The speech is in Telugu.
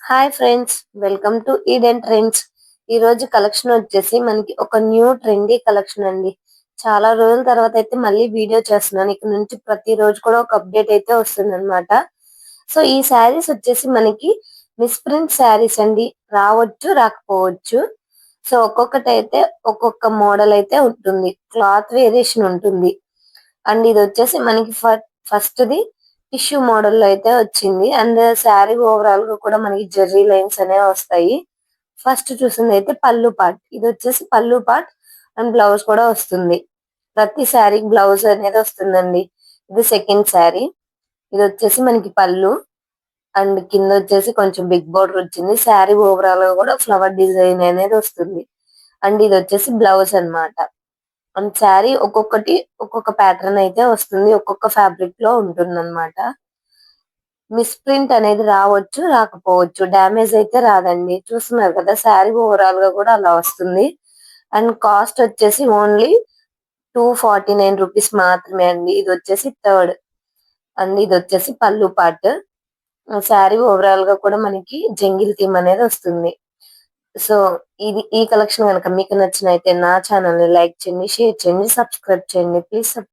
Hi friends, welcome to Eden trends. ఈ రోజు కలెక్షన్ వచ్చేసి మనకి ఒక న్యూ ట్రెండీ కలెక్షన్ అండి. చాలా రోజుల తర్వాత అయితే మళ్ళీ వీడియో చేస్తున్నాను. ఇక నుంచి ప్రతి రోజు కూడా ఒక అప్డేట్ అయితే వస్తుంది అనమాట. సో ఈ శారీస్ వచ్చేసి మనకి మిస్ ప్రింట్ శారీస్ అండి. రావచ్చు, రాకపోవచ్చు. సో ఒక్కొక్కటి అయితే ఒక్కొక్క మోడల్ అయితే ఉంటుంది, క్లాత్ వేరియేషన్ ఉంటుంది. అండ్ ఇది వచ్చేసి మనకి ఫస్ట్ ది టిష్యూ మోడల్ లో అయితే వచ్చింది. అండ్ శారీ ఓవరాల్ గా కూడా మనకి జెర్రీ లైన్స్ అనేవి వస్తాయి. ఫస్ట్ చూసింది అయితే పళ్ళు పార్ట్. ఇది వచ్చేసి పళ్ళు పార్ట్ అండ్ బ్లౌజ్ కూడా వస్తుంది. ప్రతి శారీ బ్లౌజ్ అనేది వస్తుందండి. ఇది సెకండ్ శారీ. ఇది వచ్చేసి మనకి పళ్ళు అండ్ కింద వచ్చేసి కొంచెం బిగ్ బోర్డర్ వచ్చింది. శారీ ఓవరాల్ గా కూడా ఫ్లవర్ డిజైన్ అనేది వస్తుంది. అండ్ ఇది వచ్చేసి బ్లౌజ్ అన్నమాట. అండ్ శారీ ఒక్కొక్కటి ఒక్కొక్క ప్యాటర్న్ అయితే వస్తుంది, ఒక్కొక్క ఫ్యాబ్రిక్ లో ఉంటుంది అనమాట. మిస్ ప్రింట్ అనేది రావచ్చు, రాకపోవచ్చు. డ్యామేజ్ అయితే రాదండి. చూస్తున్నారు కదా, శారీ ఓవరాల్ గా కూడా అలా వస్తుంది. అండ్ కాస్ట్ వచ్చేసి ఓన్లీ 249 రూపీస్ మాత్రమే అండి. ఇది వచ్చేసి థర్డ్. అండ్ ఇది వచ్చేసి పళ్ళు పార్ట్. శారీ ఓవరాల్ గా కూడా మనకి జంగిల్ థీమ్ అనేది వస్తుంది. సో ఈ కలెక్షన్ కనుక మీకు నచ్చినైతే నా ఛానల్ ని లైక్ చేయండి, షేర్ చేయండి, సబ్స్క్రైబ్ చేయండి. ప్లీజ్